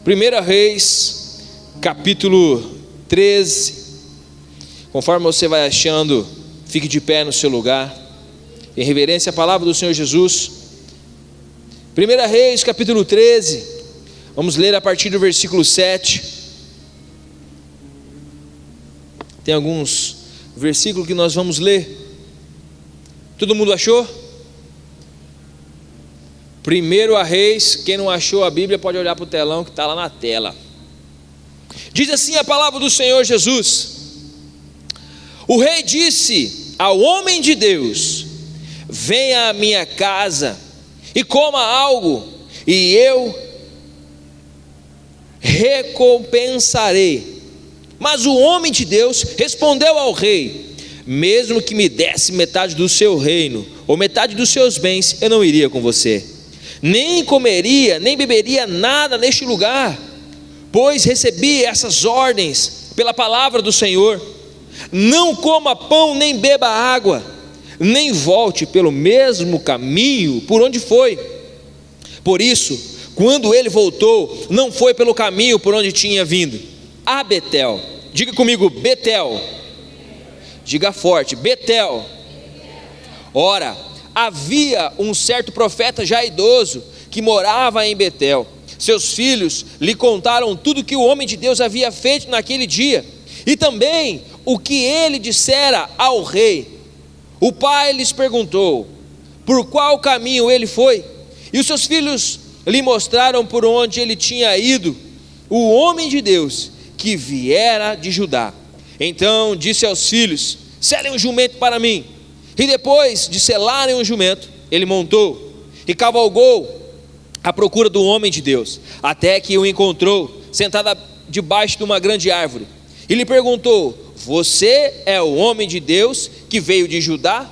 1 Reis, capítulo 13. Conforme você vai achando, fique de pé no seu lugar, em reverência à palavra do Senhor Jesus. 1 Reis, capítulo 13, vamos ler a partir do versículo 7. Tem alguns versículos que nós vamos ler. Todo mundo achou? 1 Reis, quem não achou a Bíblia pode olhar para o telão que está lá na tela. Diz assim a palavra do Senhor Jesus: o rei disse ao homem de Deus: venha à minha casa e coma algo, e eu recompensarei. Mas o homem de Deus respondeu ao rei: mesmo que me desse metade do seu reino, ou metade dos seus bens, eu não iria com você, nem comeria, nem beberia nada neste lugar, pois recebi essas ordens pela palavra do Senhor: não coma pão, nem beba água, nem volte pelo mesmo caminho por onde foi. Por isso, quando ele voltou, não foi pelo caminho por onde tinha vindo, a Betel. Diga comigo, Betel. Diga forte, Betel. Ora, havia um certo profeta já idoso que morava em Betel. Seus filhos lhe contaram tudo que o homem de Deus havia feito naquele dia, e também o que ele dissera ao rei. O pai lhes perguntou por qual caminho ele foi, e os seus filhos lhe mostraram por onde ele tinha ido, o homem de Deus que viera de Judá. Então disse aos filhos: selem um jumento para mim. E depois de selarem um jumento, ele montou e cavalgou à procura do homem de Deus, até que o encontrou sentado debaixo de uma grande árvore, e lhe perguntou: você é o homem de Deus que veio de Judá?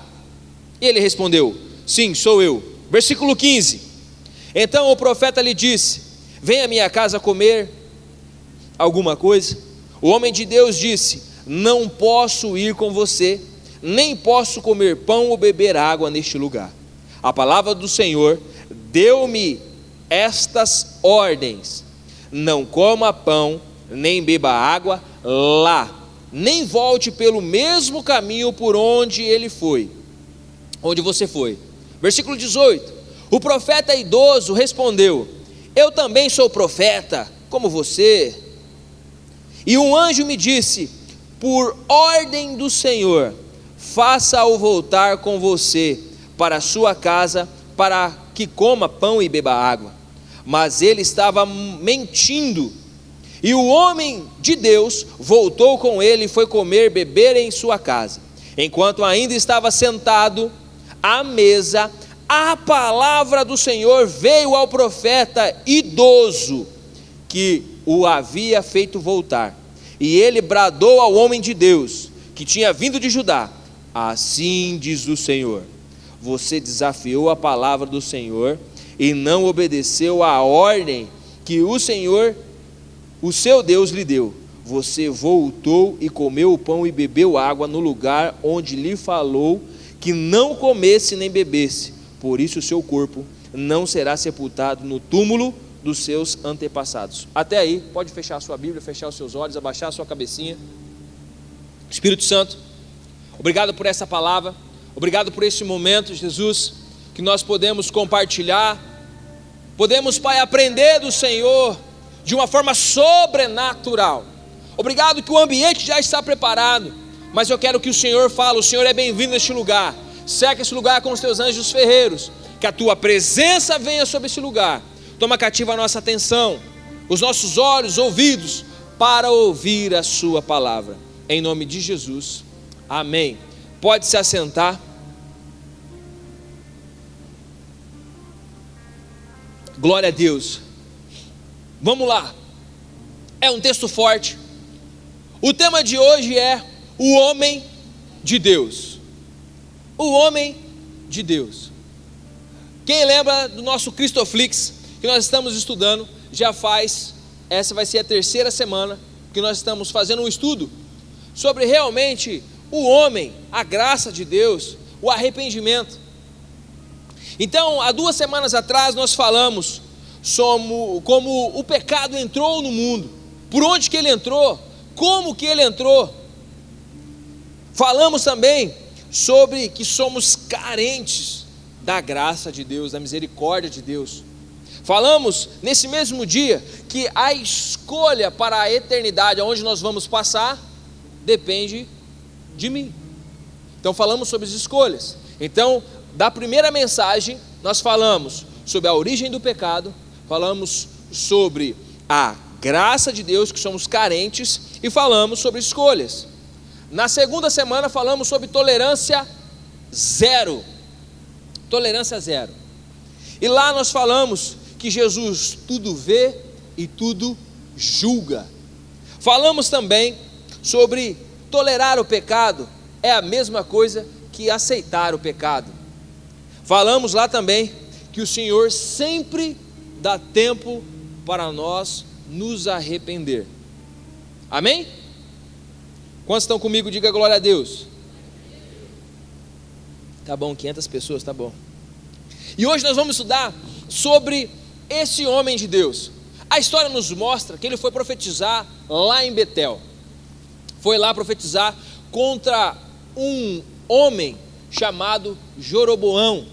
E ele respondeu: sim, sou eu. Versículo 15. Então o profeta lhe disse: venha à minha casa comer alguma coisa. O homem de Deus disse: não posso ir com você, nem posso comer pão ou beber água neste lugar. A palavra do Senhor deu-me estas ordens: não coma pão, nem beba água lá, nem volte pelo mesmo caminho por onde ele foi, onde você foi. Versículo 18. O profeta idoso respondeu: eu também sou profeta, como você. E um anjo me disse: por ordem do Senhor, faça-o voltar com você para a sua casa, para que coma pão e beba água. Mas ele estava mentindo. E o homem de Deus voltou com ele e foi comer e beber em sua casa. Enquanto ainda estava sentado à mesa, a palavra do Senhor veio ao profeta idoso que o havia feito voltar. E ele bradou ao homem de Deus que tinha vindo de Judá: assim diz o Senhor, você desafiou a palavra do Senhor e não obedeceu à ordem que o Senhor, o seu Deus, lhe deu. Você voltou e comeu o pão e bebeu água no lugar onde lhe falou que não comesse nem bebesse. Por isso o seu corpo não será sepultado no túmulo dos seus antepassados. Até aí, pode fechar a sua Bíblia, fechar os seus olhos, abaixar a sua cabecinha. Espírito Santo, obrigado por essa palavra, obrigado por esse momento, Jesus, que nós podemos compartilhar, podemos, Pai, aprender do Senhor de uma forma sobrenatural. Obrigado que o ambiente já está preparado, mas eu quero que o Senhor fale: o Senhor é bem-vindo neste lugar. Cerca esse lugar com os teus anjos ferreiros, que a tua presença venha sobre esse lugar. Toma cativa a nossa atenção, os nossos olhos, ouvidos, para ouvir a sua palavra. Em nome de Jesus, amém. Pode se assentar. Glória a Deus. Vamos lá. É um texto forte. O tema de hoje é o homem de Deus. O homem de Deus. Quem lembra do nosso Cristoflix, que nós estamos estudando, essa vai ser a terceira semana que nós estamos fazendo um estudo sobre realmente o homem, a graça de Deus, o arrependimento. Então, há 2 semanas atrás nós falamos como o pecado entrou no mundo, por onde que ele entrou, como que ele entrou. Falamos também sobre que somos carentes da graça de Deus, da misericórdia de Deus. Falamos nesse mesmo dia que a escolha para a eternidade, aonde nós vamos passar, depende de mim. Então falamos sobre as escolhas. Então, da primeira mensagem, nós falamos sobre a origem do pecado, falamos sobre a graça de Deus, que somos carentes, e falamos sobre escolhas. Na segunda semana falamos sobre tolerância zero. Tolerância zero. E lá nós falamos que Jesus tudo vê e tudo julga. Falamos também sobre tolerar o pecado é a mesma coisa que aceitar o pecado. Falamos lá também que o Senhor sempre dá tempo para nós nos arrepender. Amém? Quantos estão comigo? Diga glória a Deus. Tá bom, 500 pessoas, tá bom. E hoje nós vamos estudar sobre esse homem de Deus. A história nos mostra que ele foi profetizar lá em Betel. Foi lá profetizar contra um homem chamado Jeroboão.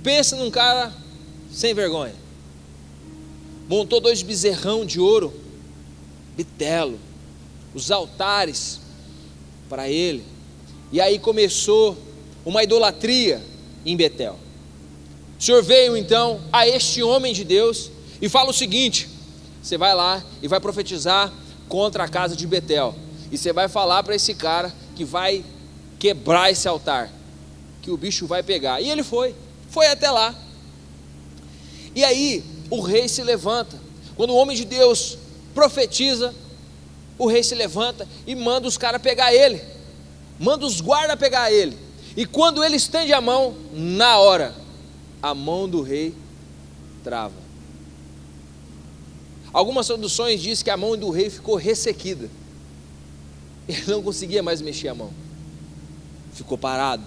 Pensa num cara sem vergonha. Montou 2 bezerrão de ouro, bitelo, os altares para ele. E aí começou uma idolatria em Betel. O Senhor veio então a este homem de Deus e fala o seguinte: você vai lá e vai profetizar contra a casa de Betel, e você vai falar para esse cara que vai quebrar esse altar, que o bicho vai pegar. E ele foi até lá. E aí o rei se levanta. Quando o homem de Deus profetiza, o rei se levanta e manda os caras pegar ele, manda os guardas pegar ele. E quando ele estende a mão, na hora, a mão do rei trava. Algumas traduções dizem que a mão do rei ficou ressequida. Ele não conseguia mais mexer a mão, ficou parado.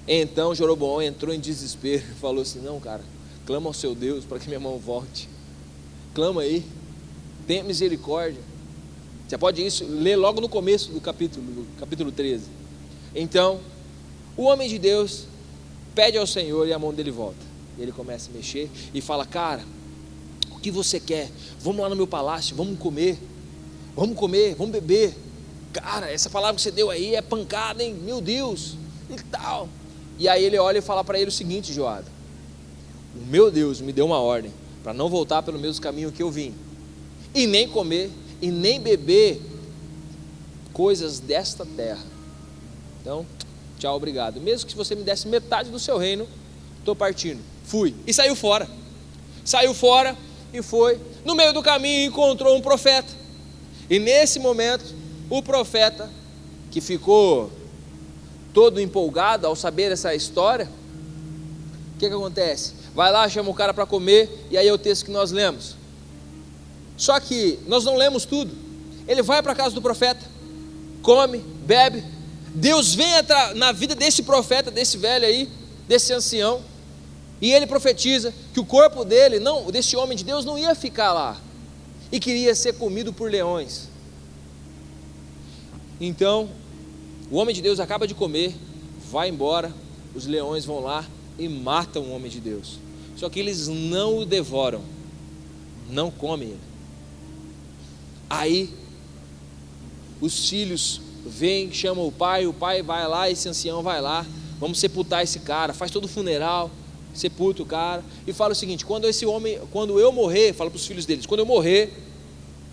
Então Jeroboão entrou em desespero e falou assim: não, cara, clama ao seu Deus para que minha mão volte. Clama aí, tenha misericórdia. Você pode ler logo no começo do capítulo 13. Então, o homem de Deus pede ao Senhor e a mão dele volta. Ele começa a mexer e fala: cara, o que você quer? Vamos lá no meu palácio, vamos comer, vamos beber. Cara, essa palavra que você deu aí é pancada, hein? Meu Deus, e tal. E aí ele olha e fala para ele o seguinte: Joab, o meu Deus me deu uma ordem para não voltar pelo mesmo caminho que eu vim, e nem comer e nem beber coisas desta terra. Então, tchau, obrigado. Mesmo que você me desse metade do seu reino, estou partindo. Fui. E saiu fora. Saiu fora e foi. No meio do caminho encontrou um profeta. E nesse momento, o profeta, que ficou todo empolgado ao saber essa história, o que acontece? Vai lá, chama o cara para comer, e aí é o texto que nós lemos. Só que nós não lemos tudo. Ele vai para a casa do profeta, come, bebe. Deus vem na vida desse profeta, desse velho aí, desse ancião, e ele profetiza que o corpo dele, não, desse homem de Deus, não ia ficar lá, e queria ser comido por leões. Então, o homem de Deus acaba de comer, vai embora, os leões vão lá e matam o homem de Deus. Só que eles não o devoram, não comem ele. Aí, os filhos vêm, chamam o pai vai lá, esse ancião vai lá, vamos sepultar esse cara, faz todo o funeral, sepulta o cara, e fala o seguinte: quando eu morrer, fala para os filhos deles, quando eu morrer,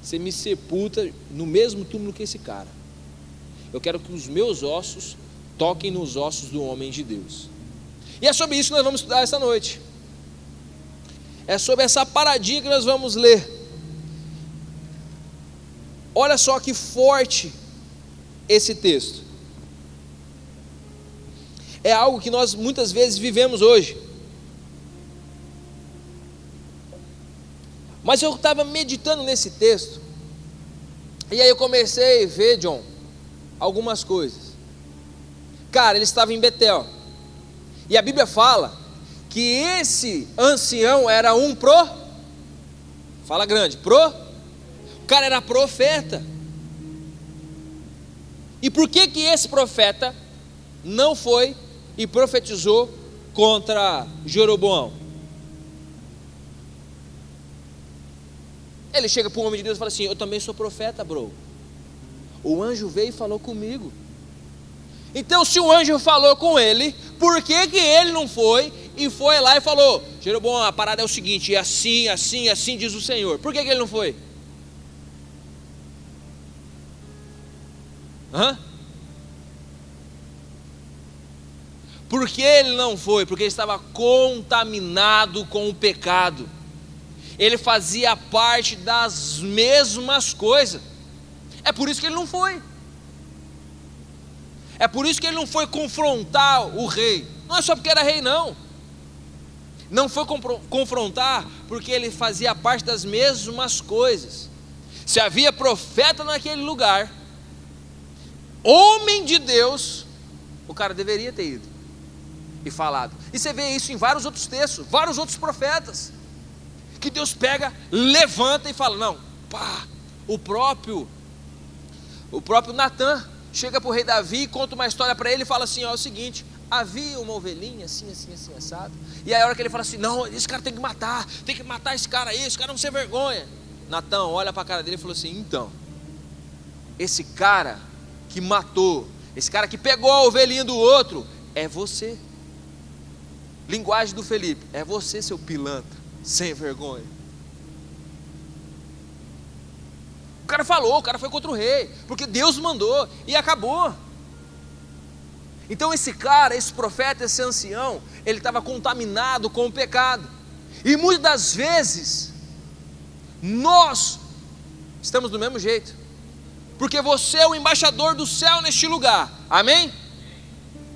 você me sepulta no mesmo túmulo que esse cara. Eu quero que os meus ossos toquem nos ossos do homem de Deus. E é sobre isso que nós vamos estudar essa noite. É sobre essa paradinha que nós vamos ler. Olha só que forte esse texto. É algo que nós muitas vezes vivemos hoje. Mas eu estava meditando nesse texto, e aí eu comecei a ver, John, algumas coisas. Cara, ele estava em Betel, e a Bíblia fala que esse ancião era fala grande, o cara era profeta. E por que esse profeta não foi e profetizou contra Jeroboão? Ele chega para o homem de Deus e fala assim: eu também sou profeta, bro. O anjo veio e falou comigo. Então, se o anjo falou com ele, por que ele não foi e foi lá e falou: Jeroboão, a parada é o seguinte, é assim, assim, assim diz o Senhor? Por que ele não foi? Por que ele não foi? Porque ele estava contaminado com o pecado. Ele fazia parte das mesmas coisas. É por isso que ele não foi. É por isso que ele não foi confrontar o rei. Não é só porque era rei, não. Não foi confrontar porque ele fazia parte das mesmas coisas. Se havia profeta naquele lugar, homem de Deus, o cara deveria ter ido e falado. E você vê isso em vários outros textos, vários outros profetas, que Deus pega, levanta e fala: não, pá. O próprio Natã chega para o rei Davi, conta uma história para ele e fala assim: ó, é o seguinte, havia uma ovelhinha assim, assim, assim, assado. E aí a hora que ele fala assim: não, esse cara tem que matar esse cara aí, esse cara não se vergonha. Natã olha para a cara dele e falou assim: então, esse cara que matou, esse cara que pegou a ovelhinha do outro, é você. Linguagem do Felipe: é você, seu pilantra, sem vergonha. O cara falou, o cara foi contra o rei, porque Deus mandou e acabou. Então esse cara, esse profeta, esse ancião, ele estava contaminado com o pecado. E muitas das vezes nós estamos do mesmo jeito, porque você é o embaixador do céu neste lugar, amém?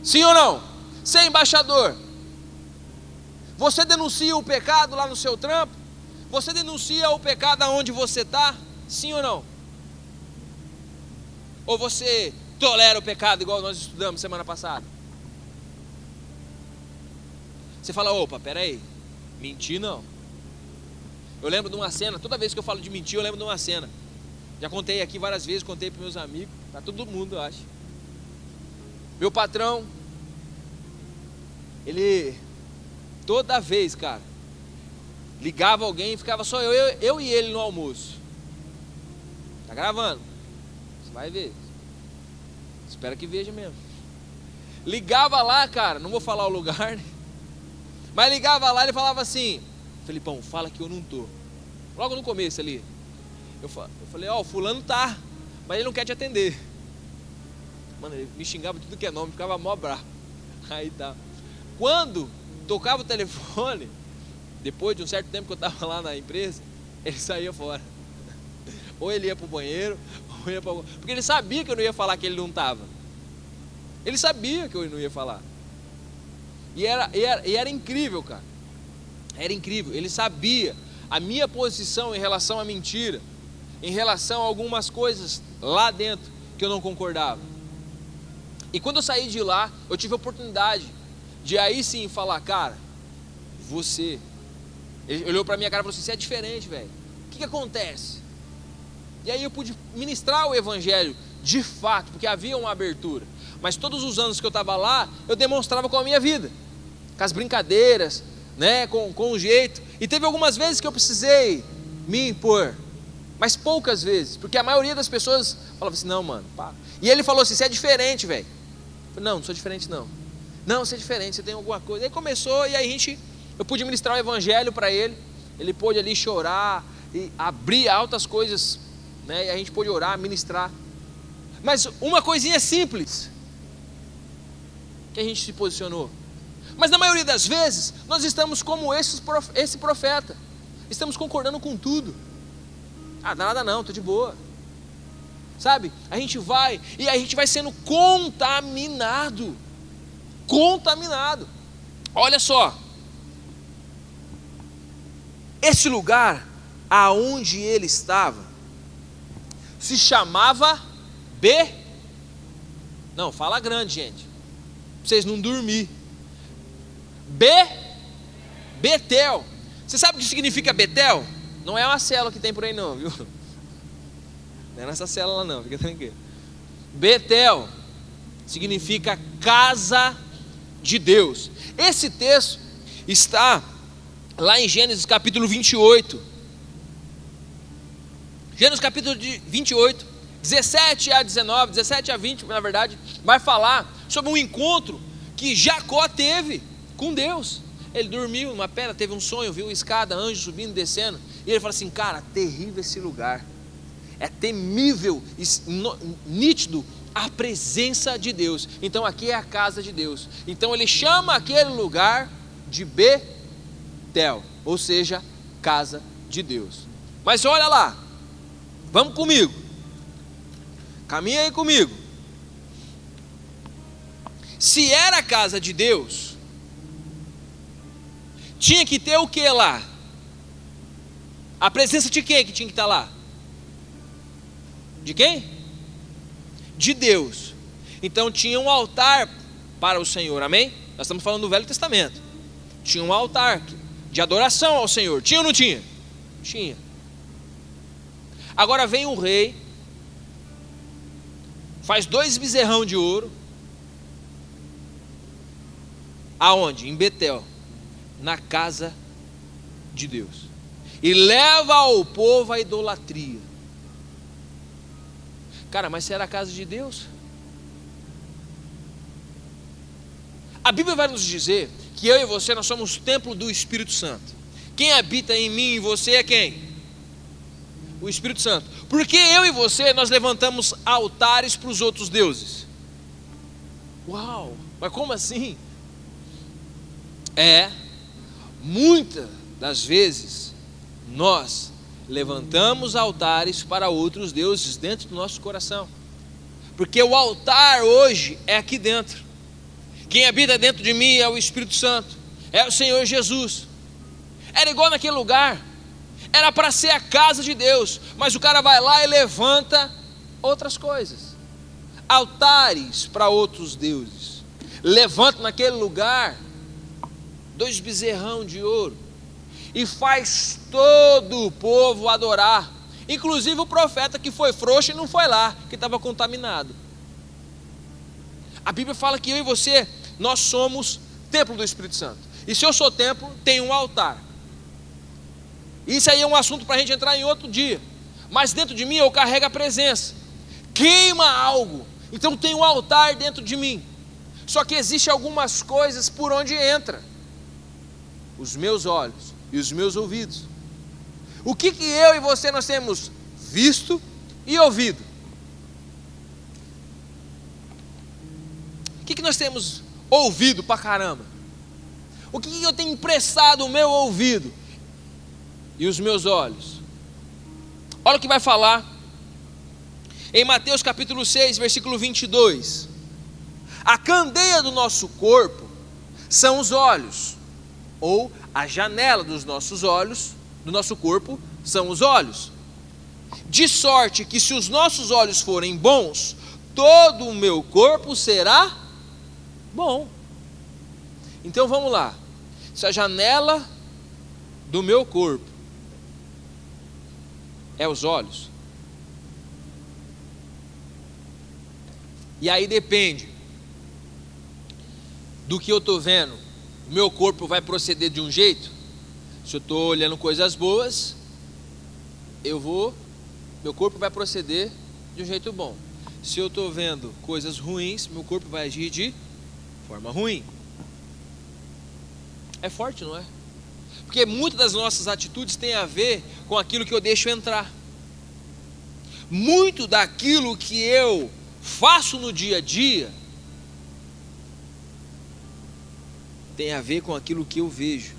Sim ou não? Você é embaixador. Você denuncia o pecado lá no seu trampo? Você denuncia o pecado aonde você está? Sim ou não? Ou você tolera o pecado igual nós estudamos semana passada? Você fala: opa, peraí, mentir não. Eu lembro de uma cena, toda vez que eu falo de mentir eu lembro de uma cena. Já contei aqui várias vezes, contei para meus amigos, para todo mundo eu acho. Meu patrão, ele toda vez, cara, ligava alguém e ficava só eu e ele no almoço. Tá gravando? Você vai ver. Espero que veja mesmo. Ligava lá, cara, não vou falar o lugar, né? Mas ligava lá e ele falava assim: Felipão, fala que eu não tô. Logo no começo ali. Eu falei: ó, o fulano tá, mas ele não quer te atender. Mano, ele me xingava tudo que é nome, ficava mó bravo. Aí tá. Quando tocava o telefone, depois de um certo tempo que eu tava lá na empresa, ele saía fora. Ou ele ia pro banheiro, ou ia pro... porque ele sabia que eu não ia falar que ele não estava. Ele sabia que eu não ia falar. E era incrível, cara. Era incrível. Ele sabia a minha posição em relação à mentira, em relação a algumas coisas lá dentro que eu não concordava. E quando eu saí de lá, eu tive a oportunidade de aí sim falar: cara, você... Ele olhou pra minha cara e falou assim: você é diferente, velho. O que acontece? E aí eu pude ministrar o evangelho de fato, porque havia uma abertura. Mas todos os anos que eu estava lá, eu demonstrava com a minha vida, com as brincadeiras, né, com o jeito. E teve algumas vezes que eu precisei me impor, mas poucas vezes, porque a maioria das pessoas falava assim: não, mano, pá. E ele falou assim: você é diferente, velho. Não sou diferente não. Não, você é diferente, você tem alguma coisa. Aí começou, e aí eu pude ministrar o evangelho para ele. Ele pôde ali chorar e abrir altas coisas, né? E a gente pôde orar, ministrar. Mas uma coisinha simples que a gente se posicionou. Mas na maioria das vezes nós estamos como esse profeta. Estamos concordando com tudo. Ah, dá nada não, tô de boa. Sabe? A gente vai e a gente vai sendo contaminado. Contaminado. Olha só. Esse lugar aonde ele estava se chamava Não, fala grande, gente, pra vocês não dormir. Betel. Você sabe o que significa Betel? Não é uma célula que tem por aí não, viu? Não é nessa célula não, fica tranquilo. Betel significa casa de Deus. Esse texto está lá em Gênesis capítulo 28. Gênesis capítulo 28, 17 a 19, 17 a 20, na verdade, vai falar sobre um encontro que Jacó teve com Deus. Ele dormiu numa pedra, teve um sonho, viu escada, anjo subindo e descendo, e ele falou assim: cara, terrível esse lugar, é temível, nítido a presença de Deus. Então aqui é a casa de Deus. Então ele chama aquele lugar de Betel, ou seja, casa de Deus. Mas olha lá, vamos comigo, caminha aí comigo. Se era a casa de Deus, tinha que ter o que lá? A presença de quem que tinha que estar lá? De quem? De Deus. Então tinha um altar para o Senhor, amém? Nós estamos falando do Velho Testamento. Tinha um altar de adoração ao Senhor, tinha ou não tinha? Tinha. Agora vem o rei, faz 2 bezerrão de ouro. Aonde? Em Betel, na casa de Deus, e leva o povo à idolatria. Cara, mas se era a casa de Deus? A Bíblia vai nos dizer que eu e você, nós somos o templo do Espírito Santo. Quem habita em mim e você é quem? O Espírito Santo. Porque eu e você, nós levantamos altares para os outros deuses. Uau, mas como assim? Muitas das vezes nós levantamos altares para outros deuses dentro do nosso coração, porque o altar hoje é aqui dentro. Quem habita dentro de mim é o Espírito Santo, é o Senhor Jesus. Era igual naquele lugar, era para ser a casa de Deus, mas o cara vai lá e levanta outras coisas, altares para outros deuses. Levanta naquele lugar 2 bezerrão de ouro e faz todo o povo adorar, inclusive o profeta que foi frouxo e não foi lá, que estava contaminado. A Bíblia fala que eu e você, nós somos templo do Espírito Santo, e se eu sou templo, tem um altar. Isso aí é um assunto para a gente entrar em outro dia, mas dentro de mim eu carrego a presença, queima algo, então tem um altar dentro de mim. Só que existe algumas coisas por onde entra os meus olhos e os meus ouvidos. O que eu e você nós temos visto e ouvido? O que nós temos ouvido pra caramba? O que eu tenho emprestado o meu ouvido e os meus olhos? Olha o que vai falar em Mateus capítulo 6, versículo 22. A candeia do nosso corpo são os olhos, ou a janela dos nossos olhos, do nosso corpo, são os olhos. De sorte que se os nossos olhos forem bons, todo o meu corpo será bom. Então vamos lá. Se a janela do meu corpo é os olhos, e aí depende do que eu estou vendo, meu corpo vai proceder de um jeito. Se eu estou olhando coisas boas, meu corpo vai proceder de um jeito bom. Se eu estou vendo coisas ruins, meu corpo vai agir de forma ruim. É forte, não é? Porque muitas das nossas atitudes têm a ver com aquilo que eu deixo entrar. Muito daquilo que eu faço no dia a dia tem a ver com aquilo que eu vejo.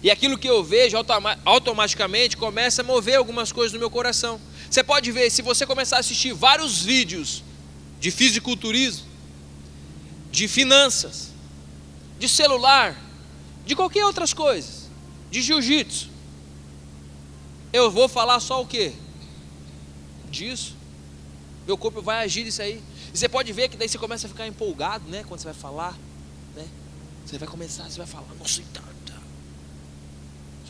E aquilo que eu vejo automaticamente começa a mover algumas coisas no meu coração. Você pode ver, se você começar a assistir vários vídeos de fisiculturismo, de finanças, de celular, de qualquer outras coisas, de jiu-jitsu, eu vou falar só o quê? Disso. Meu corpo vai agir isso aí. E você pode ver que daí você começa a ficar empolgado, né? Quando você vai falar, né? Você vai começar, você vai falar, nossa,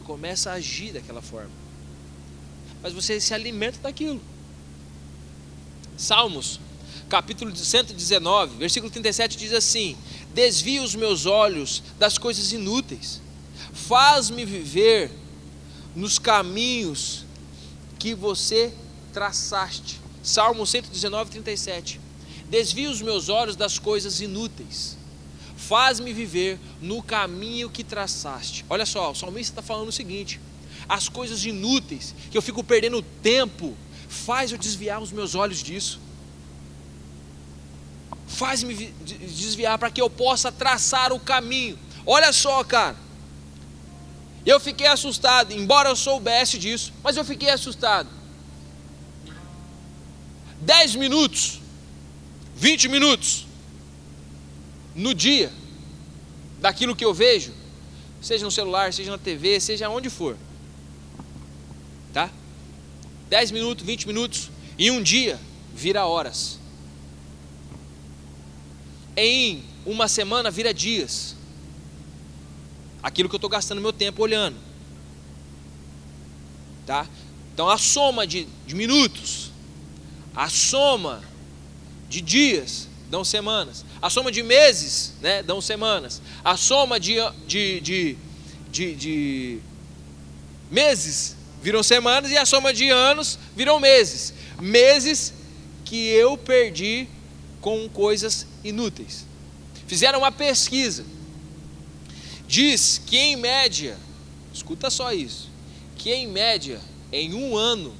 Você começa a agir daquela forma. Mas você se alimenta daquilo. Salmos, capítulo 119, versículo 37 diz assim: desvia os meus olhos das coisas inúteis, faz-me viver nos caminhos que você traçaste. Salmo 119, 37. Desvia os meus olhos das coisas inúteis, faz-me viver no caminho que traçaste. Olha só, o salmista está falando o seguinte: as coisas inúteis, que eu fico perdendo tempo, faz eu desviar os meus olhos disso. Faz-me desviar para que eu possa traçar o caminho. Olha só, cara, eu fiquei assustado, embora eu soubesse disso, mas eu fiquei assustado. 10 minutos, 20 minutos no dia, daquilo que eu vejo, seja no celular, seja na TV, seja onde for, tá? 10 minutos, 20 minutos, em um dia vira horas, em uma semana vira dias, aquilo que eu estou gastando meu tempo olhando, tá? Então a soma de minutos, a soma de dias dão semanas, a soma de meses, né, dão semanas, a soma de meses viram semanas, e a soma de anos viram meses. Meses que eu perdi com coisas inúteis. Fizeram uma pesquisa, diz que em média, escuta só isso, que em média, em um ano,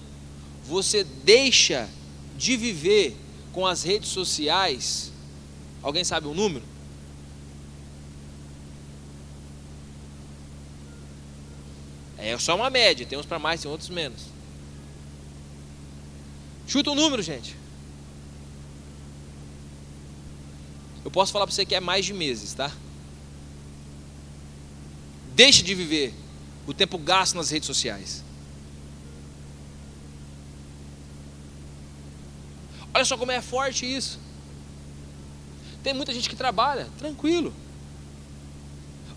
você deixa de viver com as redes sociais. Alguém sabe o número? É só uma média, tem uns para mais, tem outros menos. Chuta um número, gente. Eu posso falar para você que é mais de meses, tá? Deixe de viver o tempo gasto nas redes sociais. Olha só como é forte isso. Tem muita gente que trabalha, tranquilo,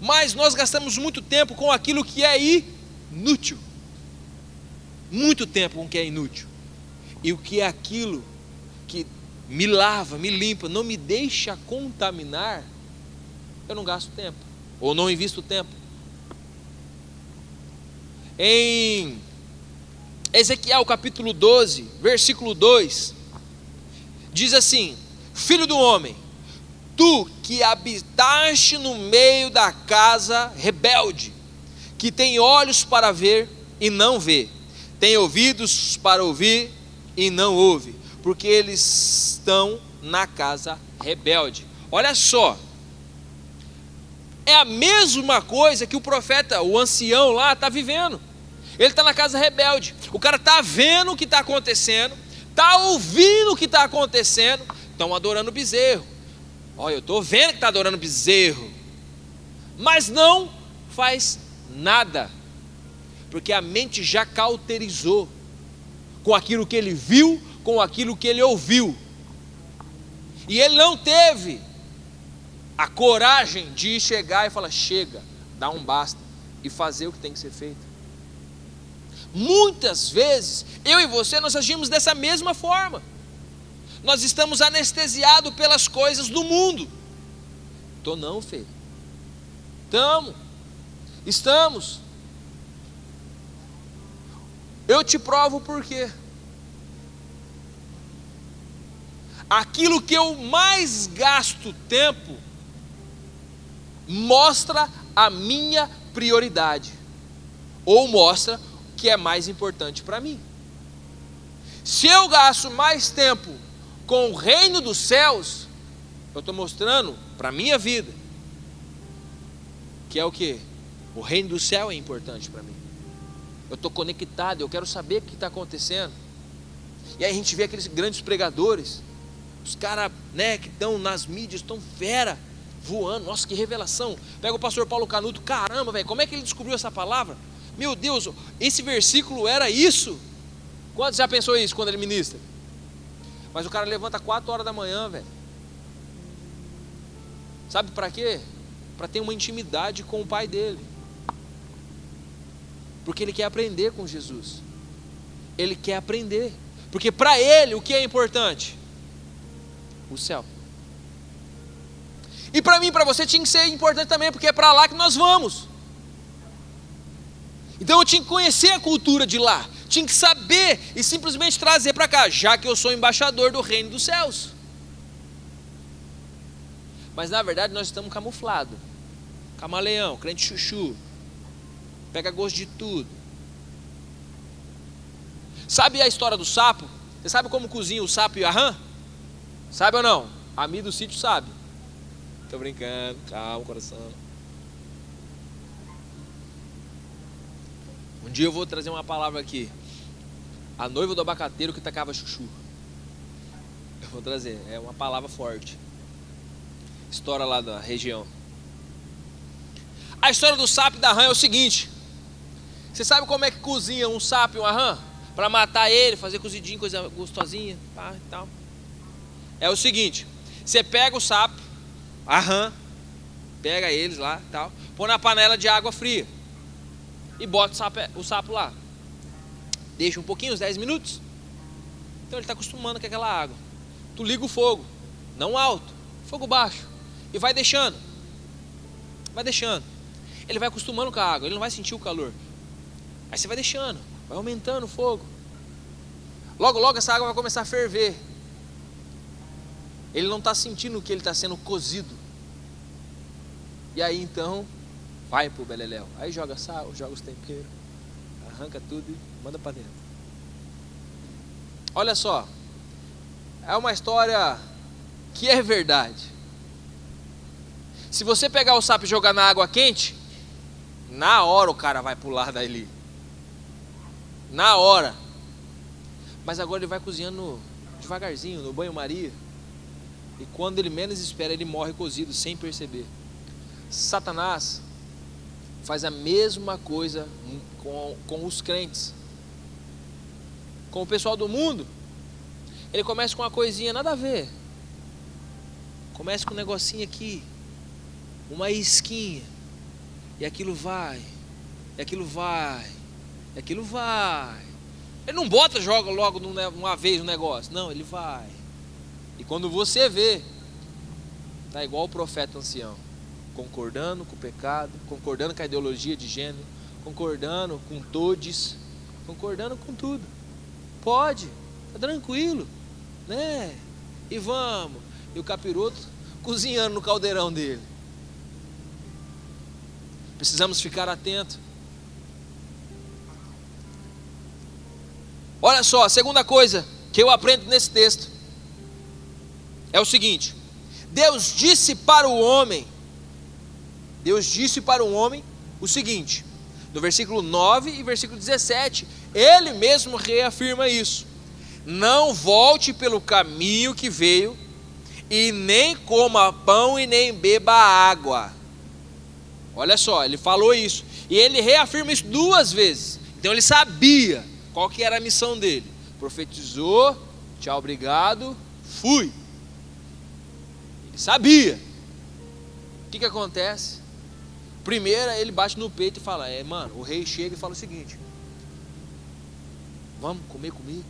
mas nós gastamos muito tempo com aquilo que é inútil. Muito tempo com o que é inútil. E o que é aquilo que me lava, me limpa, não me deixa contaminar, eu não gasto tempo, ou não invisto tempo. Em Ezequiel capítulo 12, versículo 2, diz assim: filho do homem, tu que habitaste no meio da casa rebelde, que tem olhos para ver e não vê, tem ouvidos para ouvir e não ouve, porque eles estão na casa rebelde. Olha só, é a mesma coisa que o profeta, o ancião lá, está vivendo. Ele está na casa rebelde. O cara está vendo o que está acontecendo, está ouvindo o que está acontecendo. Estão adorando bezerro. Olha, eu estou vendo que está adorando bezerro, mas não faz nada, porque a mente já cauterizou com aquilo que ele viu, com aquilo que ele ouviu, e ele não teve a coragem de chegar e falar: chega, dá um basta, e fazer o que tem que ser feito. Muitas vezes, eu e você, nós agimos dessa mesma forma. Nós estamos anestesiados pelas coisas do mundo. Tô não, filho. Estamos. Eu te provo por quê. Aquilo que eu mais gasto tempo mostra a minha prioridade, ou mostra o que é mais importante para mim. Se eu gasto mais tempo com o reino dos céus, eu estou mostrando para a minha vida que é o que? O reino do céu é importante para mim. Eu estou conectado, eu quero saber o que está acontecendo. E aí a gente vê aqueles grandes pregadores, os caras, né, que estão nas mídias, estão fera, voando. Nossa, que revelação. Pega o pastor Paulo Canuto, caramba, velho, como é que ele descobriu essa palavra? Meu Deus, esse versículo era isso. Quantos já pensou isso quando ele ministra? Mas o cara levanta 4 horas da manhã, velho. Sabe para quê? Para ter uma intimidade com o pai dele. Porque ele quer aprender com Jesus. Ele quer aprender. Porque para ele, o que é importante? O céu. E para mim, para você, tinha que ser importante também, porque é para lá que nós vamos. Então eu tinha que conhecer a cultura de lá. Tinha que saber e simplesmente trazer para cá, já que eu sou embaixador do reino dos céus. Mas na verdade nós estamos camuflados. Camaleão, crente chuchu. Pega gosto de tudo. Sabe a história do sapo? Você sabe como cozinha o sapo e a rã? Sabe ou não? A Mi do sítio sabe. Tô brincando, calma, coração. Um dia eu vou trazer uma palavra aqui. A noiva do abacateiro que tacava chuchu. Eu vou trazer, é uma palavra forte. História lá da região. A história do sapo e da rã é o seguinte. Você sabe como é que cozinha um sapo e uma rã? Para matar ele, fazer cozidinho, coisa gostosinha, pá, e tal. É o seguinte, você pega o sapo, a rã, pega eles lá, tal, põe na panela de água fria e bota o sapo lá. Deixa um pouquinho, uns 10 minutos. Então ele está acostumando com aquela água. Tu liga o fogo, não alto, fogo baixo, e vai deixando. Vai deixando. Ele vai acostumando com a água, ele não vai sentir o calor. Aí você vai deixando, vai aumentando o fogo. Logo, logo essa água vai começar a ferver. Ele não está sentindo que ele está sendo cozido. E aí então, vai pro beleléu. Aí joga sal, joga os temperos, arranca tudo e manda para dentro. Olha só, é uma história que é verdade. Se você pegar o sapo e jogar na água quente, na hora o cara vai pular dali. Na hora. Mas agora ele vai cozinhando devagarzinho, no banho-maria. E quando ele menos espera, ele morre cozido sem perceber. Satanás faz a mesma coisa com os crentes. Com o pessoal do mundo. Ele começa com uma coisinha nada a ver. Começa com um negocinho aqui. Uma isquinha. E aquilo vai. E aquilo vai. E aquilo vai. Ele não bota, joga logo uma vez o negócio. Não, ele vai. E quando você vê, tá igual o profeta ancião, concordando com o pecado, concordando com a ideologia de gênero, concordando com todes, concordando com tudo. Pode, tá tranquilo, né? E vamos. E o capiroto cozinhando no caldeirão dele. Precisamos ficar atentos. Olha só, a segunda coisa que eu aprendo nesse texto é o seguinte: Deus disse para o homem o seguinte, no versículo 9 e versículo 17, ele mesmo reafirma isso: não volte pelo caminho que veio, e nem coma pão e nem beba água. Olha só, ele falou isso, e ele reafirma isso 2 vezes. Então ele sabia qual que era a missão dele. Profetizou, tchau, obrigado, fui. Ele sabia. O que acontece? Primeiro ele bate no peito e fala: mano, o rei chega e fala o seguinte: vamos comer comigo?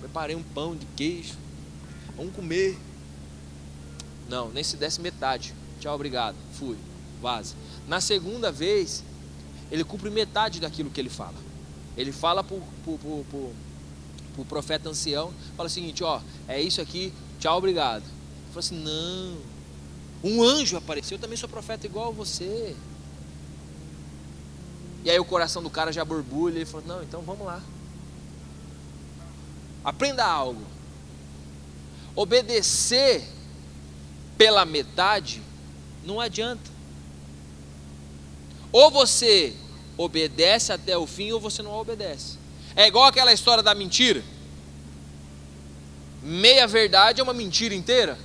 Preparei um pão de queijo, vamos comer. Não, nem se desse metade. Tchau, obrigado, fui, vaza. Na segunda vez, ele cumpre metade daquilo que ele fala. Ele fala pro profeta ancião, fala o seguinte: é isso aqui, tchau, obrigado. Ele fala assim: não, um anjo apareceu, eu também sou profeta igual a você. E aí o coração do cara já borbulha, ele fala: não, então vamos lá. Aprenda algo. Obedecer pela metade não adianta. Ou você obedece até o fim, ou você não obedece. É igual aquela história da mentira. Meia verdade é uma mentira inteira.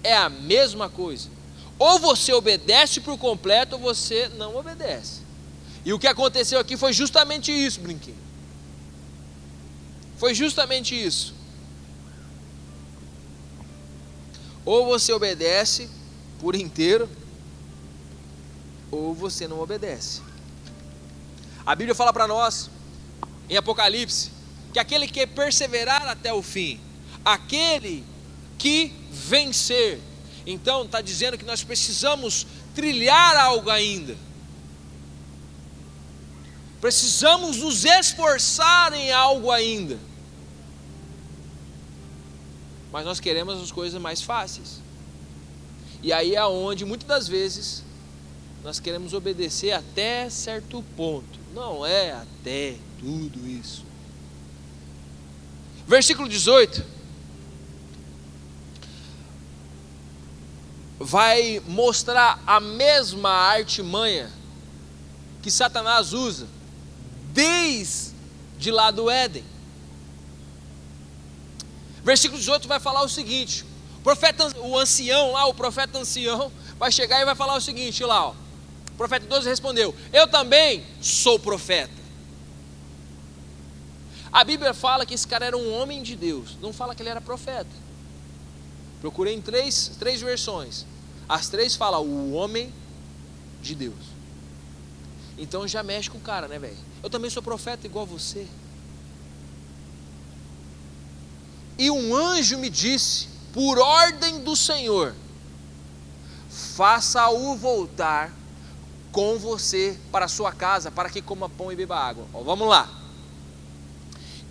É a mesma coisa. Ou você obedece por completo, ou você não obedece. E o que aconteceu aqui foi justamente isso, brinquinho. Foi justamente isso. Ou você obedece por inteiro, ou você não obedece. A Bíblia fala para nós, em Apocalipse, que aquele que perseverar até o fim, aquele que vencer. Então está dizendo que nós precisamos trilhar algo ainda, precisamos nos esforçar em algo ainda, mas nós queremos as coisas mais fáceis, e aí é onde muitas das vezes nós queremos obedecer até certo ponto, não é até tudo isso. Versículo 18 vai mostrar a mesma artimanha que Satanás usa desde lá do Éden. Versículo 18 vai falar o seguinte: o ancião lá, o profeta ancião, vai chegar e vai falar o seguinte lá, ó. O profeta 12 respondeu: eu também sou profeta. A Bíblia fala que esse cara era um homem de Deus, não fala que ele era profeta. Procurei em três versões, as três falam o homem de Deus. Então já mexe com o cara, né, velho? Eu também sou profeta igual você. E um anjo me disse, por ordem do Senhor, faça-o voltar com você para a sua casa, para que coma pão e beba água. Ó, vamos lá.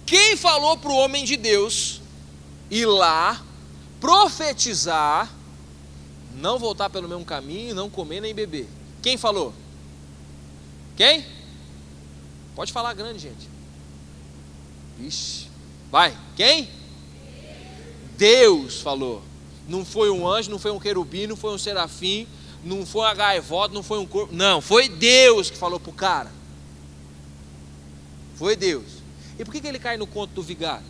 Quem falou para o homem de Deus ir lá, profetizar, não voltar pelo mesmo caminho, não comer nem beber? Quem falou? Quem? Pode falar grande, gente. Vixe. Vai. Quem? Deus falou. Não foi um anjo, não foi um querubim, não foi um serafim, não foi uma gaivota, não foi um corpo. Não, foi Deus que falou para o cara. Foi Deus. E por que ele cai no conto do vigário?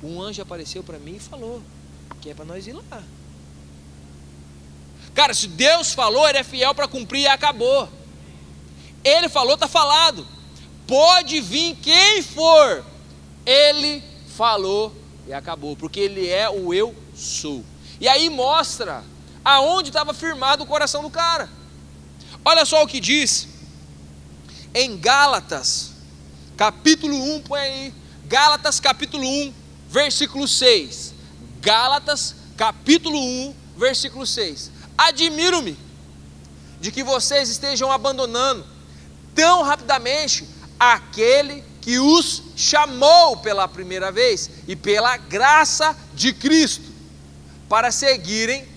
Um anjo apareceu para mim e falou que é para nós ir lá. Cara, se Deus falou, ele é fiel para cumprir e acabou. Ele falou, está falado. Pode vir quem for. Ele falou e acabou, porque ele é o eu sou. E aí mostra aonde estava firmado o coração do cara. Olha só o que diz em Gálatas, capítulo 1, põe aí, Gálatas capítulo 1, versículo 6. Gálatas capítulo 1, versículo 6. Admiro-me de que vocês estejam abandonando tão rapidamente aquele que os chamou pela primeira vez e pela graça de Cristo, para seguirem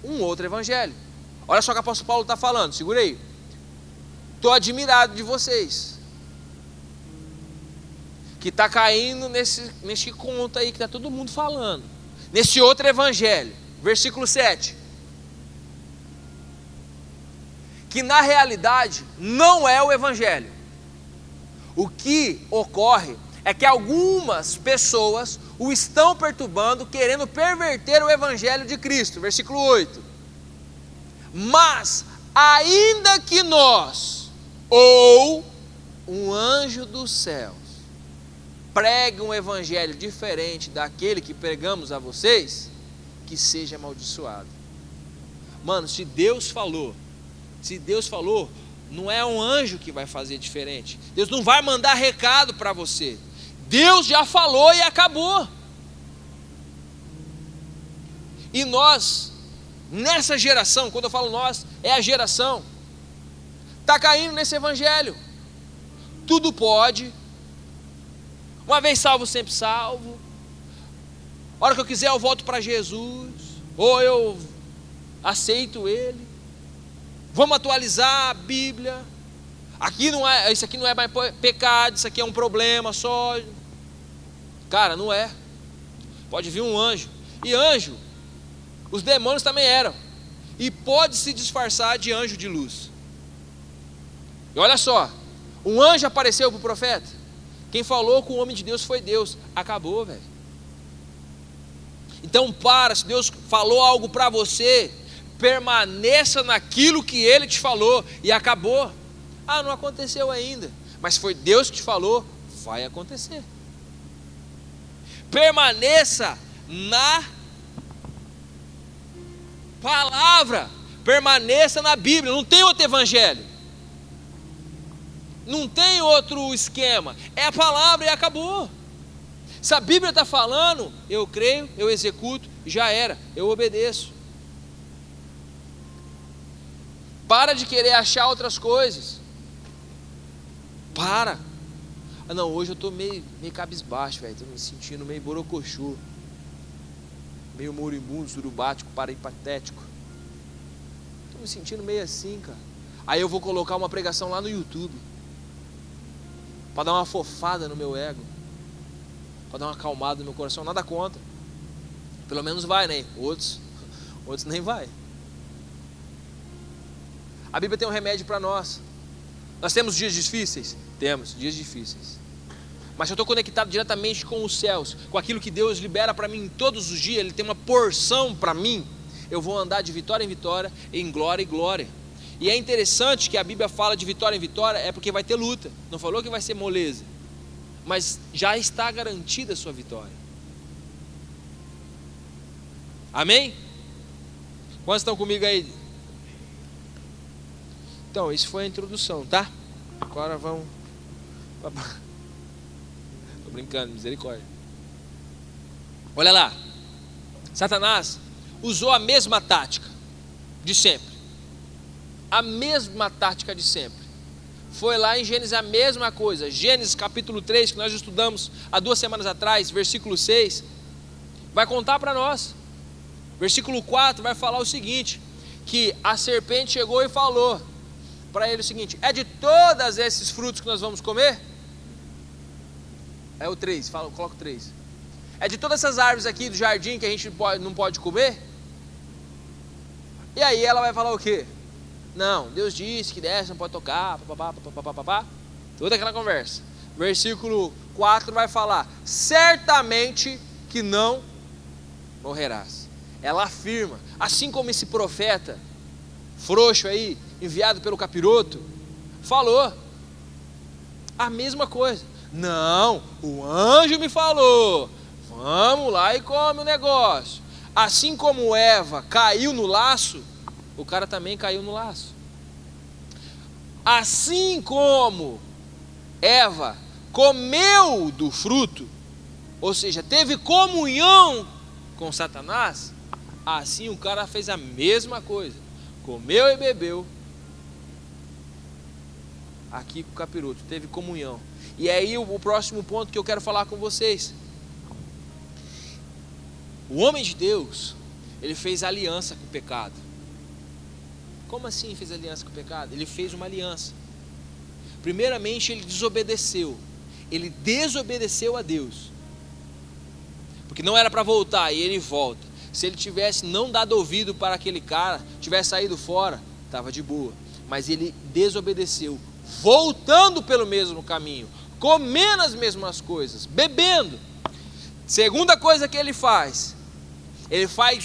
um outro evangelho. Olha só o que o apóstolo Paulo está falando, segura aí. Estou admirado de vocês, que está caindo nesse conto aí que está todo mundo falando, nesse outro evangelho. Versículo 7. Que na realidade não é o evangelho. O que ocorre é que algumas pessoas o estão perturbando, querendo perverter o evangelho de Cristo. Versículo 8. Mas ainda que nós, ou um anjo dos céus, pregue um evangelho diferente daquele que pregamos a vocês, que seja amaldiçoado. Mano, se Deus falou, não é um anjo que vai fazer diferente. Deus não vai mandar recado para você. Deus já falou e acabou. E nós, nessa geração, quando eu falo nós, é a geração, está caindo nesse evangelho. Tudo pode. Uma vez salvo, sempre salvo. A hora que eu quiser eu volto para Jesus. Ou eu aceito Ele. Vamos atualizar a Bíblia. Isso aqui não é mais pecado, isso aqui é um problema só. Cara, não é. Pode vir um anjo. E anjo, os demônios também eram. E pode se disfarçar de anjo de luz. E olha só, um anjo apareceu para o profeta. Quem falou com o homem de Deus foi Deus. Acabou, velho. Então se Deus falou algo para você, permaneça naquilo que Ele te falou. E acabou. Ah, não aconteceu ainda, mas foi Deus que te falou, vai acontecer. Permaneça na palavra, permaneça na Bíblia, não tem outro evangelho. Não tem outro esquema. É a palavra e acabou. Se a Bíblia está falando, eu creio, eu executo, já era, eu obedeço. Para de querer achar outras coisas. Para. Ah não, hoje eu estou meio cabisbaixo, velho. Estou me sentindo meio borocochô. Meio moribundo, surubático, parahipatético. Estou me sentindo meio assim, cara. Aí eu vou colocar uma pregação lá no YouTube. Para dar uma fofada no meu ego. Para dar uma acalmada no meu coração. Nada contra. Pelo menos vai, né? Outros nem vai. A Bíblia tem um remédio para nós. Nós temos dias difíceis? Temos dias difíceis. Mas se eu estou conectado diretamente com os céus, com aquilo que Deus libera para mim todos os dias, Ele tem uma porção para mim, eu vou andar de vitória em vitória, em glória em glória. E é interessante que a Bíblia fala de vitória em vitória, é porque vai ter luta. Não falou que vai ser moleza, mas já está garantida a sua vitória. Amém? Quantos estão comigo aí? Então, isso foi a introdução, tá? Agora vamos... Tô brincando, misericórdia. Olha lá. Satanás usou a mesma tática de sempre. A mesma tática de sempre. Foi lá em Gênesis a mesma coisa. Gênesis capítulo 3, que nós estudamos há 2 semanas atrás, versículo 6, vai contar para nós. Versículo 4 vai falar o seguinte, que a serpente chegou e falou para ele o seguinte: é de todos esses frutos que nós vamos comer? É o 3, coloca o 3. É de todas essas árvores aqui do jardim que a gente não pode comer? E aí ela vai falar o quê? Não, Deus disse que dessa não pode tocar, papapá. Toda aquela conversa. Versículo 4 vai falar: certamente que não morrerás. Ela afirma, assim como esse profeta frouxo aí, enviado pelo capiroto, falou a mesma coisa. Não, o anjo me falou, vamos lá e come o negócio. Assim como Eva caiu no laço, o cara também caiu no laço. Assim como Eva comeu do fruto, ou seja, teve comunhão com Satanás, assim o cara fez a mesma coisa. Comeu e bebeu aqui com o capiroto, teve comunhão. E aí o próximo ponto que eu quero falar com vocês. O homem de Deus, ele fez aliança com o pecado. Como assim fez aliança com o pecado? Ele fez uma aliança. Primeiramente ele desobedeceu. Ele desobedeceu a Deus. Porque não era para voltar, e ele volta. Se ele tivesse não dado ouvido para aquele cara, tivesse saído fora, estava de boa. Mas ele desobedeceu, voltando pelo mesmo caminho, comendo as mesmas coisas, bebendo. Segunda coisa que ele faz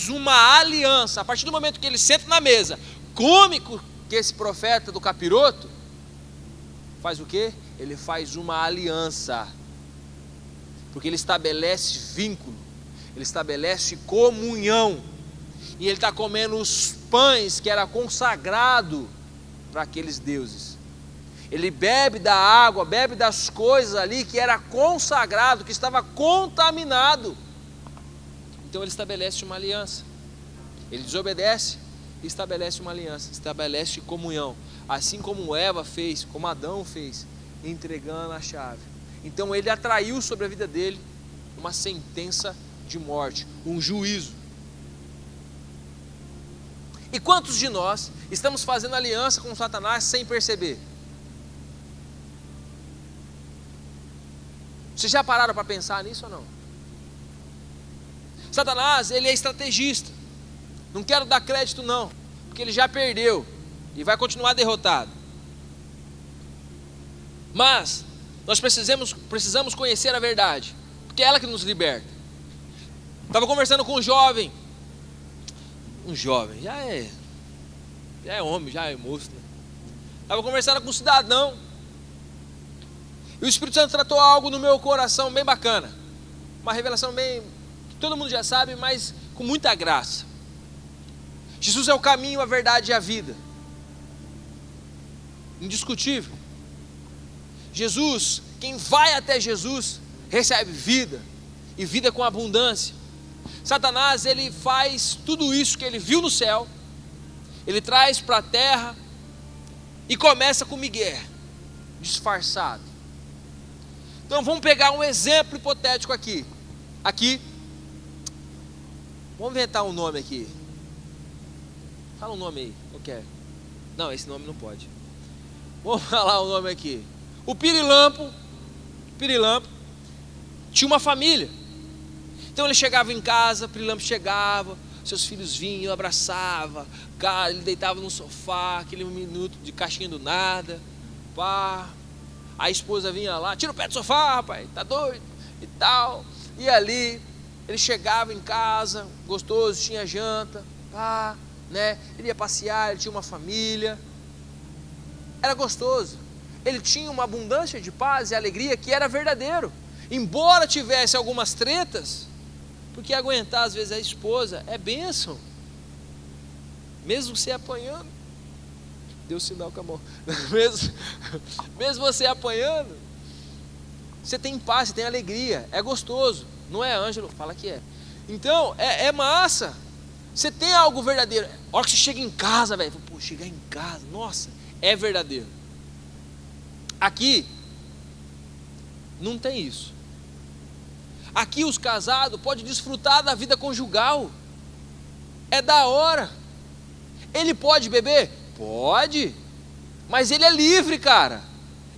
uma aliança. A partir do momento que ele senta na mesa, come com esse profeta do capiroto, faz o quê? Ele faz uma aliança, porque ele estabelece vínculo, ele estabelece comunhão, e ele está comendo os pães que era consagrado para aqueles deuses. Ele bebe da água, bebe das coisas ali que era consagrado, que estava contaminado. Então ele estabelece uma aliança. Ele desobedece e estabelece uma aliança, estabelece comunhão, assim como Eva fez, como Adão fez, entregando a chave. Então ele atraiu sobre a vida dele uma sentença de morte, um juízo. E quantos de nós estamos fazendo aliança com Satanás sem perceber? Vocês já pararam para pensar nisso ou não? Satanás, ele é estrategista. Não quero dar crédito não, porque ele já perdeu e vai continuar derrotado. Mas nós precisamos conhecer a verdade, porque é ela que nos liberta. Estava conversando com um jovem, já é homem, já é moço, né? Estava conversando com um cidadão, e o Espírito Santo tratou algo no meu coração bem bacana, uma revelação bem, que todo mundo já sabe, mas com muita graça. Jesus é o caminho, a verdade e a vida, indiscutível. Jesus, quem vai até Jesus, recebe vida, e vida com abundância. Satanás, ele faz tudo isso que ele viu no céu, ele traz para a terra, e começa com migué, disfarçado. Então vamos pegar um exemplo hipotético aqui, vamos inventar um nome aqui, fala um nome aí, eu quero, não, esse nome não pode, vamos falar o nome aqui. O Pirilampo tinha uma família. Então ele chegava em casa, o Pirilampo chegava, seus filhos vinham, abraçava, cara, ele deitava no sofá, aquele minuto de caixinha do nada, pá. A esposa vinha lá, tira o pé do sofá, rapaz, tá doido e tal. E ali ele chegava em casa, gostoso, tinha janta, pá, né? Ele ia passear, ele tinha uma família, era gostoso. Ele tinha uma abundância de paz e alegria que era verdadeiro, embora tivesse algumas tretas, porque aguentar às vezes a esposa é bênção, mesmo você apanhando, deu sinal com a mão, mesmo você apanhando, você tem paz, você tem alegria, é gostoso, não é, Ângelo? Fala que é. Então é massa, você tem algo verdadeiro. A hora que você chega em casa, velho, pô, chegar em casa, nossa, é verdadeiro. Aqui não tem isso. Aqui os casados podem desfrutar da vida conjugal, é da hora. Ele pode beber? Pode, mas ele é livre, cara.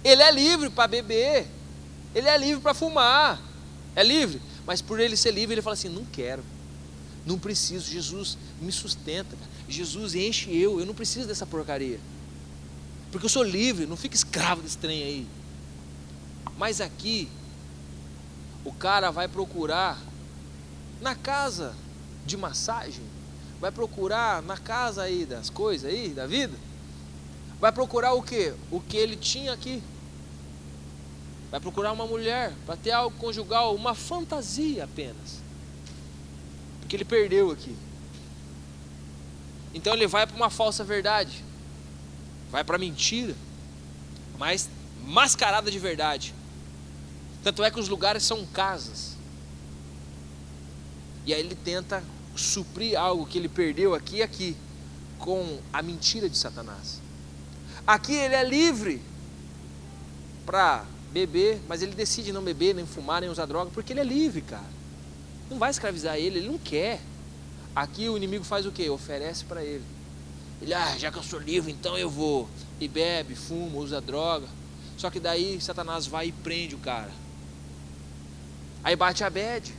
Ele é livre para beber, ele é livre para fumar, é livre. Mas por ele ser livre, ele fala assim: não quero, não preciso, Jesus me sustenta, Jesus enche eu não preciso dessa porcaria, porque eu sou livre, não fica escravo desse trem aí. Mas aqui, o cara vai procurar na casa de massagem, vai procurar na casa aí das coisas aí, da vida, vai procurar o quê? O que ele tinha aqui. Vai procurar uma mulher para ter algo conjugal, uma fantasia apenas, porque ele perdeu aqui. Então ele vai para uma falsa verdade, vai para mentira, mas mascarada de verdade. Tanto é que os lugares são casas, e aí ele tenta suprir algo que ele perdeu aqui, com a mentira de Satanás. Aqui ele é livre para beber, mas ele decide não beber, nem fumar, nem usar droga, porque ele é livre, cara. Não vai escravizar ele não quer. Aqui o inimigo faz o quê? Oferece para ele. Ele, já que eu sou livre, então eu vou. E bebe, fuma, usa droga. Só que daí Satanás vai e prende o cara. Aí bate a bad.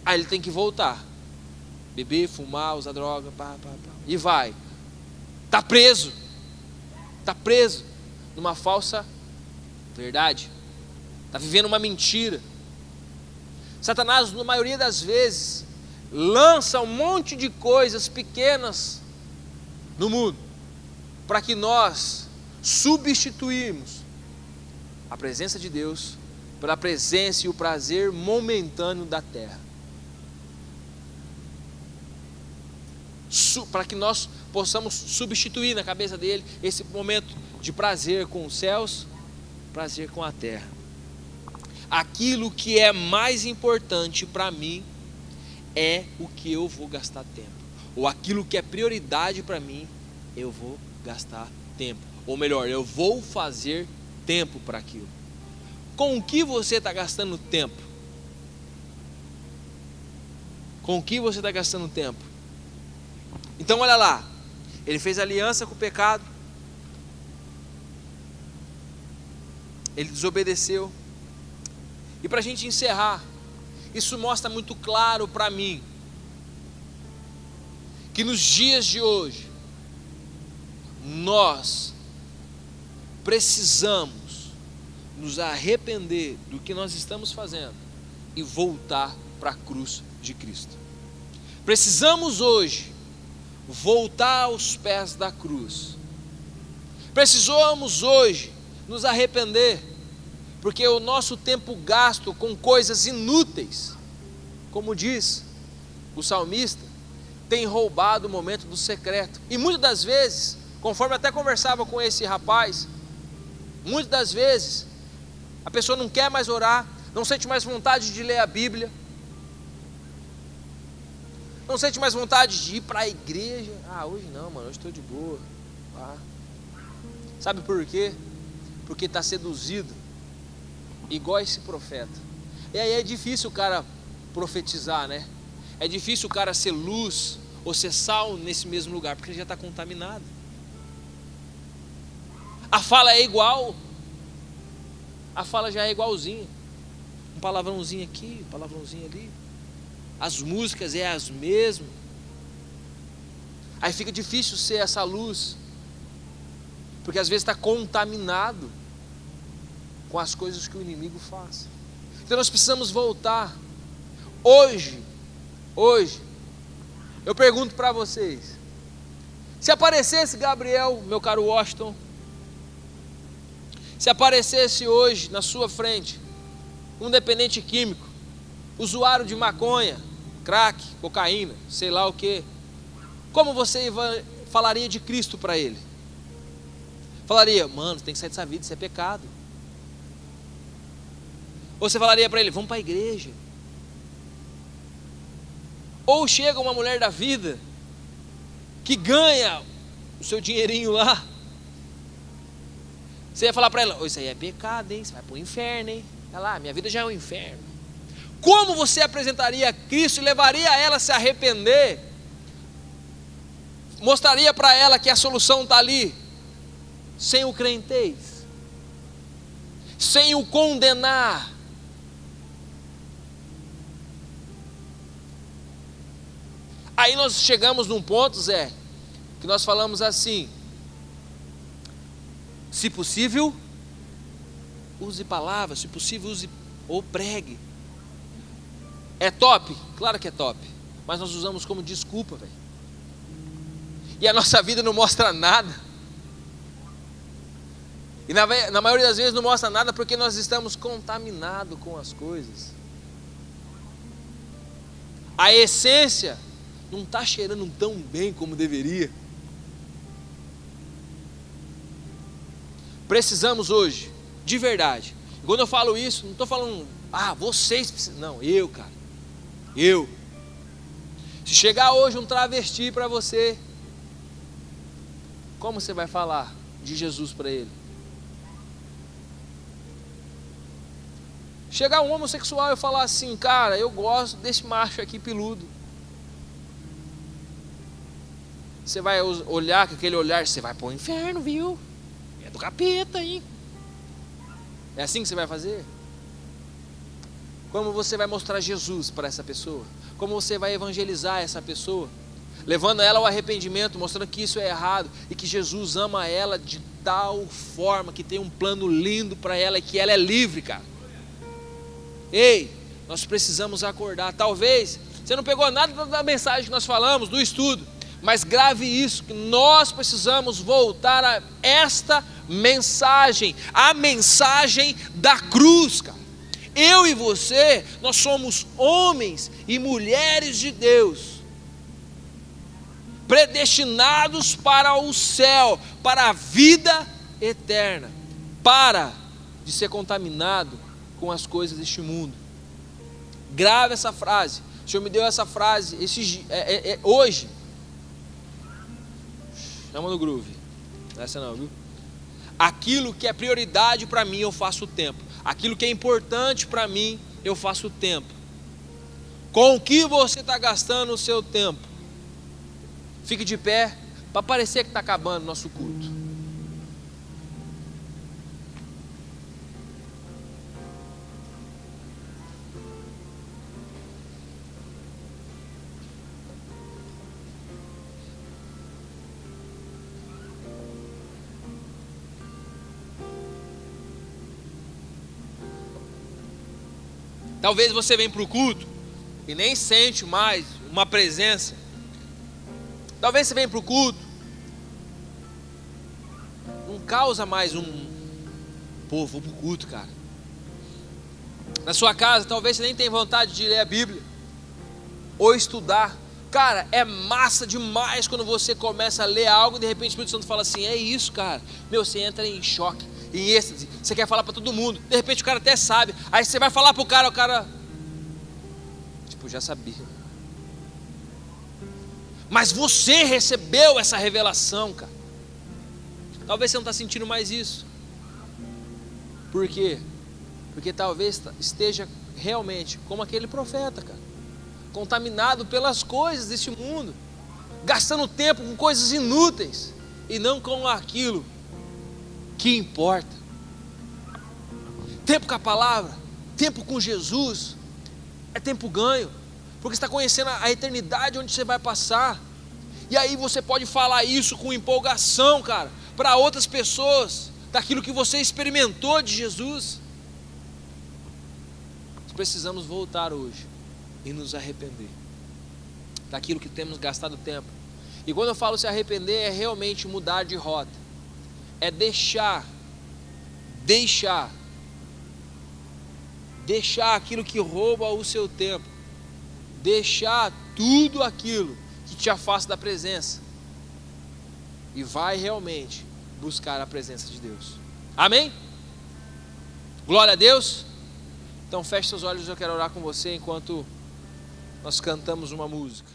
Aí ele tem que voltar. Beber, fumar, usar droga, e vai. Está preso. Está preso numa falsa verdade. Está vivendo uma mentira. Satanás, na maioria das vezes, lança um monte de coisas pequenas no mundo, para que nós substituímos a presença de Deus pela presença e o prazer momentâneo da terra, para que nós possamos substituir na cabeça dele esse momento de prazer com os céus, prazer com a terra. Aquilo que é mais importante para mim é o que eu vou gastar tempo, ou aquilo que é prioridade para mim, eu vou gastar tempo, ou melhor, eu vou fazer tempo para aquilo. Com o que você está gastando tempo? Com o que você está gastando tempo? Então olha lá, ele fez aliança com o pecado, ele desobedeceu. E para a gente encerrar, isso mostra muito claro para mim que nos dias de hoje nós precisamos nos arrepender do que nós estamos fazendo e voltar para a cruz de Cristo. Precisamos hoje voltar aos pés da cruz. Precisamos hoje nos arrepender, porque o nosso tempo gasto com coisas inúteis, como diz o salmista, tem roubado o momento do secreto. E muitas das vezes, conforme até conversava com esse rapaz, muitas das vezes A pessoa não quer mais orar, não sente mais vontade de ler a Bíblia, não sente mais vontade de ir para a igreja. Ah, hoje não, mano, hoje estou de boa. Ah. Sabe por quê? Porque está seduzido, igual esse profeta. E aí é difícil o cara profetizar, né? É difícil o cara ser luz ou ser sal nesse mesmo lugar, porque ele já está contaminado. A fala é igual, a fala já é igualzinha, um palavrãozinho aqui, um palavrãozinho ali, as músicas é as mesmas. Aí fica difícil ser essa luz, porque às vezes está contaminado com as coisas que o inimigo faz. Então nós precisamos voltar. Hoje, eu pergunto para vocês, se aparecesse Gabriel, meu caro Washington, se aparecesse hoje na sua frente um dependente químico, usuário de maconha, crack, cocaína, sei lá o que, como você falaria de Cristo para ele? Falaria, mano, você tem que sair dessa vida, isso é pecado. Ou você falaria para ele, vamos para a igreja. Ou chega uma mulher da vida que ganha o seu dinheirinho lá, você ia falar para ela, isso aí é pecado, hein? Você vai para o inferno, hein? Olha lá, minha vida já é um inferno. Como você apresentaria Cristo e levaria ela a se arrepender? Mostraria para ela que a solução está ali, sem o crentez, sem o condenar. Aí nós chegamos num ponto, Zé, que nós falamos assim, se possível, use palavras, se possível, use ou pregue. É top? Claro que é top, mas nós usamos como desculpa, velho. E a nossa vida não mostra nada. E na maioria das vezes não mostra nada porque nós estamos contaminados com as coisas. A essência não está cheirando tão bem como deveria. Precisamos hoje, de verdade. Quando eu falo isso, não estou falando, vocês precisam. Não, eu, cara. Eu. Se chegar hoje um travesti para você, como você vai falar de Jesus para ele? Chegar um homossexual e falar assim, cara, eu gosto desse macho aqui peludo. Você vai olhar com aquele olhar, você vai para o inferno, viu? É do capeta aí. É assim que você vai fazer? Como você vai mostrar Jesus para essa pessoa? Como você vai evangelizar essa pessoa? Levando ela ao arrependimento, mostrando que isso é errado e que Jesus ama ela de tal forma, que tem um plano lindo para ela e que ela é livre, cara. Ei, nós precisamos acordar. Talvez você não pegou nada da mensagem que nós falamos, do estudo, mas grave isso, que nós precisamos voltar a esta mensagem, a mensagem da cruz, cara. Eu e você, nós somos homens e mulheres de Deus, predestinados para o céu, para a vida eterna. Para de ser contaminado com as coisas deste mundo. Grave essa frase. O Senhor me deu essa frase hoje. Chama no groove. Essa não, viu? Aquilo que é prioridade para mim, eu faço o tempo. Aquilo que é importante para mim, eu faço o tempo. Com o que você está gastando o seu tempo? Fique de pé, para parecer que está acabando o nosso culto. Talvez você venha para o culto e nem sente mais uma presença. Talvez você venha para o culto, não causa mais vou para o culto, cara. Na sua casa, talvez você nem tenha vontade de ler a Bíblia ou estudar. Cara, é massa demais quando você começa a ler algo e de repente o Espírito Santo fala assim, é isso, cara. Meu, você entra em choque. em êxtase, você quer falar para todo mundo, de repente o cara até sabe, aí você vai falar para o cara, tipo, já sabia. Mas você recebeu essa revelação, cara. Talvez você não está sentindo mais isso. Por quê? Porque talvez esteja realmente como aquele profeta, cara, contaminado pelas coisas deste mundo, gastando tempo com coisas inúteis e não com aquilo que importa. Tempo com a palavra, tempo com Jesus, é tempo ganho, porque você está conhecendo a eternidade onde você vai passar. E aí você pode falar isso com empolgação, cara, para outras pessoas, daquilo que você experimentou de Jesus. Precisamos voltar hoje e nos arrepender daquilo que temos gastado tempo. E quando eu falo se arrepender, é realmente mudar de rota, é deixar aquilo que rouba o seu tempo, deixar tudo aquilo que te afasta da presença, e vai realmente buscar a presença de Deus. Amém? Glória a Deus. Então feche seus olhos, eu quero orar com você enquanto nós cantamos uma música.